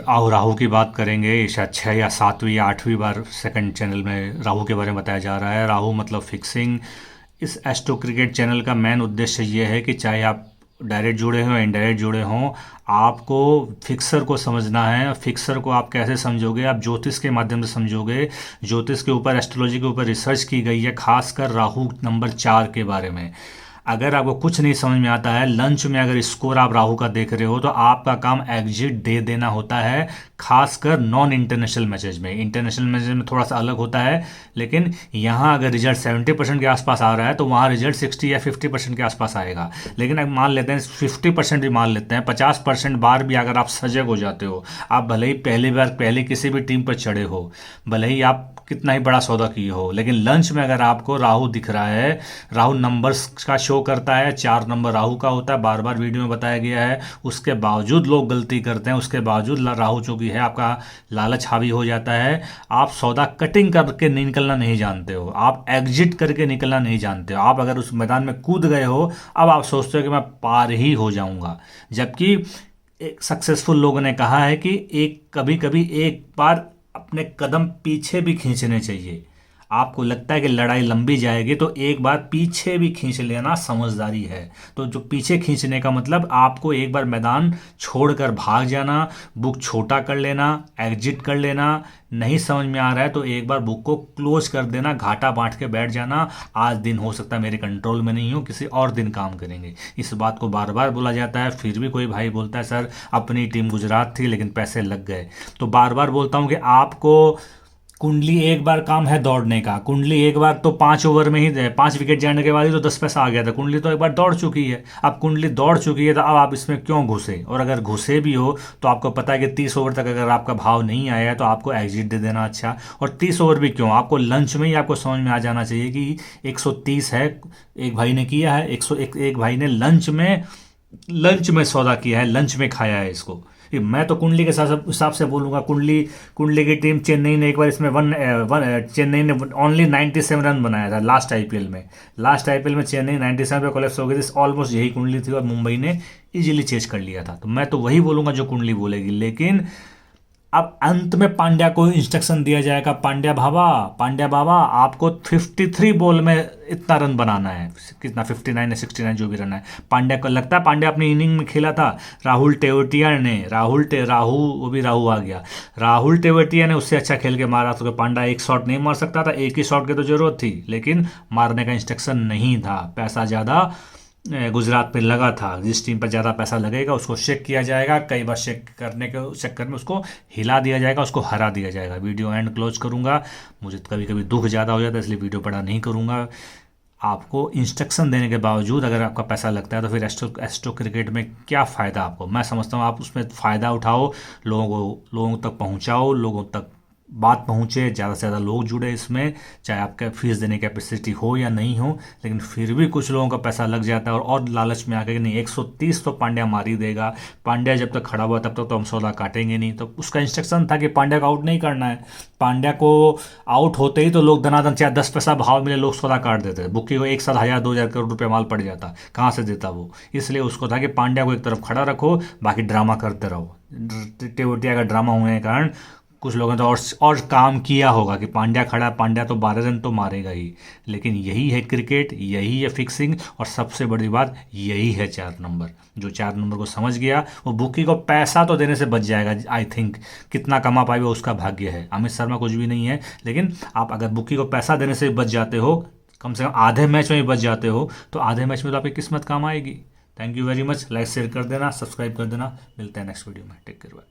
राहु की बात करेंगे। ये शायद 6 या 7वीं या 8वीं बार सेकंड चैनल में राहु के बारे में बताया जा रहा है। राहु मतलब फिक्सिंग। इस एस्ट्रो क्रिकेट चैनल का मेन उद्देश्य ये है कि चाहे आप डायरेक्ट जुड़े हों इनडायरेक्ट जुड़े हों, आपको फिक्सर को समझना है। फिक्सर को आप कैसे समझोगे? आप ज्योतिष के माध्यम से समझोगे। ज्योतिष के ऊपर, एस्ट्रोलॉजी के ऊपर रिसर्च की गई है, खासकर राहु नंबर 4 के बारे में। अगर आपको कुछ नहीं समझ में आता है, लंच में अगर स्कोर आप राहु का देख रहे हो, तो आपका काम एग्जिट दे देना होता है, खासकर नॉन इंटरनेशनल मैचेज में। इंटरनेशनल मैचेज में थोड़ा सा अलग होता है, लेकिन यहाँ अगर रिजल्ट 70% के आसपास आ रहा है तो वहाँ रिजल्ट 60 या 50% के आसपास आएगा। लेकिन अब मान लेते हैं 50% भी मान लेते हैं, 50% बार भी अगर आप सजग हो जाते हो, आप भले ही पहली बार पहले किसी भी टीम पर चढ़े हो, भले ही आप कितना ही बड़ा सौदा किए हो, लेकिन लंच में अगर आपको राहु दिख रहा है, राहु नंबर्स का शो करता है, 4 नंबर राहु का होता है, बार बार वीडियो में बताया गया है। उसके बावजूद लोग गलती करते हैं, उसके बावजूद राहु चूंकि है, आपका लालच हावी हो जाता है। आप सौदा कटिंग करके निकलना नहीं जानते हो, आप एग्जिट करके निकलना नहीं जानते हो। आप अगर उस मैदान में कूद गए हो, अब आप सोचते हो कि मैं पार ही हो जाऊंगा, जबकि एक सक्सेसफुल लोगों ने कहा है कि कभी कभी एक बार अपने कदम पीछे भी खींचने चाहिए। आपको लगता है कि लड़ाई लंबी जाएगी, तो एक बार पीछे भी खींच लेना समझदारी है। तो जो पीछे खींचने का मतलब, आपको एक बार मैदान छोड़कर भाग जाना, बुक छोटा कर लेना, एग्जिट कर लेना। नहीं समझ में आ रहा है तो एक बार बुक को क्लोज कर देना, घाटा बांट के बैठ जाना। आज दिन हो सकता है मेरे कंट्रोल में नहीं हो, किसी और दिन काम करेंगे। इस बात को बार बार बोला जाता है, फिर भी कोई भाई बोलता है सर अपनी टीम गुजरात थी लेकिन पैसे लग गए। तो बार बार बोलता हूँ कि आपको कुंडली एक बार काम है दौड़ने का। कुंडली एक बार तो 5 ओवर में ही 5 विकेट जाने के बाद ही तो 10 पैसा आ गया था। कुंडली तो एक बार दौड़ चुकी है। अब कुंडली दौड़ चुकी है तो अब आप इसमें क्यों घुसे? और अगर घुसे भी हो तो आपको पता है कि 30 ओवर तक अगर आपका भाव नहीं आया है तो आपको एग्जिट दे देना अच्छा। और 30 ओवर भी क्यों, आपको लंच में ही आपको समझ में आ जाना चाहिए कि 130 है। एक भाई ने किया है 101, एक भाई ने लंच में सौदा किया है, लंच में खाया है इसको। मैं तो कुंडली के हिसाब से बोलूंगा। कुंडली की टीम चेन्नई ने एक बार इसमें चेन्नई ने ओनली 97 रन बनाया था लास्ट आईपीएल में। चेन्नई 97 पे कोलैप्स हो गई थी। ऑलमोस्ट यही कुंडली थी और मुंबई ने इजीली चेज कर लिया था। तो मैं तो वही बोलूंगा जो कुंडली बोलेगी। लेकिन अब अंत में पांड्या को इंस्ट्रक्शन दिया जाएगा, पांड्या बाबा आपको 53 बॉल में इतना रन बनाना है। कितना 59 या 69 जो भी रन है। पांड्या को लगता है, पांड्या अपनी इनिंग में खेला था। राहुल टेवटिया ने राहु आ गया। राहुल टेवटिया ने उससे अच्छा खेल के मारा। तो पांड्या एक शॉट नहीं मार सकता था, एक ही शॉट की तो जरूरत थी, लेकिन मारने का इंस्ट्रक्शन नहीं था। पैसा ज़्यादा गुजरात पे लगा था। जिस टीम पर ज़्यादा पैसा लगेगा उसको चेक किया जाएगा। कई बार चेक करने के चक्कर में उसको हिला दिया जाएगा, उसको हरा दिया जाएगा। वीडियो एंड क्लोज करूंगा। मुझे कभी कभी दुख ज़्यादा हो जाता है, इसलिए वीडियो बड़ा नहीं करूंगा। आपको इंस्ट्रक्शन देने के बावजूद अगर आपका पैसा लगता है तो फिर एस्ट्रो क्रिकेट में क्या फ़ायदा आपको? मैं समझता हूँ आप उसमें फ़ायदा उठाओ, लोगों तक पहुँचाओ, लोगों तक बात पहुँचे, ज़्यादा से ज़्यादा लोग जुड़े इसमें। चाहे आपका फीस देने की कैपेसिटी हो या नहीं हो, लेकिन फिर भी कुछ लोगों का पैसा लग जाता है और लालच में आकर कि नहीं 130 तो पांड्या मार ही देगा। पांड्या जब तक खड़ा हुआ तब तक तो हम सौदा काटेंगे नहीं। तो उसका इंस्ट्रक्शन था कि पांड्या को आउट नहीं करना है। पांड्या को आउट होते ही तो लोग धनाधन, चाहे 10 पैसा भाव मिले, लोग सौदा काट देते। बुकी को एक साथ 1000-2000 करोड़ रुपये माल पड़ जाता, कहाँ से देता वो? इसलिए उसको था कि पांड्या को एक तरफ खड़ा रखो, बाकी ड्रामा करते रहो। टेवटिया का ड्रामा होने के कारण कुछ लोगों ने तो और काम किया होगा कि पांड्या खड़ा, पांड्या तो 12 रन तो मारेगा ही। लेकिन यही है क्रिकेट, यही है फिक्सिंग, और सबसे बड़ी बात यही है 4 नंबर। जो 4 नंबर को समझ गया वो बुकी को पैसा तो देने से बच जाएगा। आई थिंक कितना कमा पाएगा उसका भाग्य है। अमित शर्मा कुछ भी नहीं है, लेकिन आप अगर बुकी को पैसा देने से बच जाते हो, कम से कम आधे मैच में भी बच जाते हो, तो आधे मैच में तो आपकी किस्मत काम आएगी। Thank you very much. Like share कर देना, सब्सक्राइब कर देना। मिलते हैं नेक्स्ट वीडियो में। Take care, bye.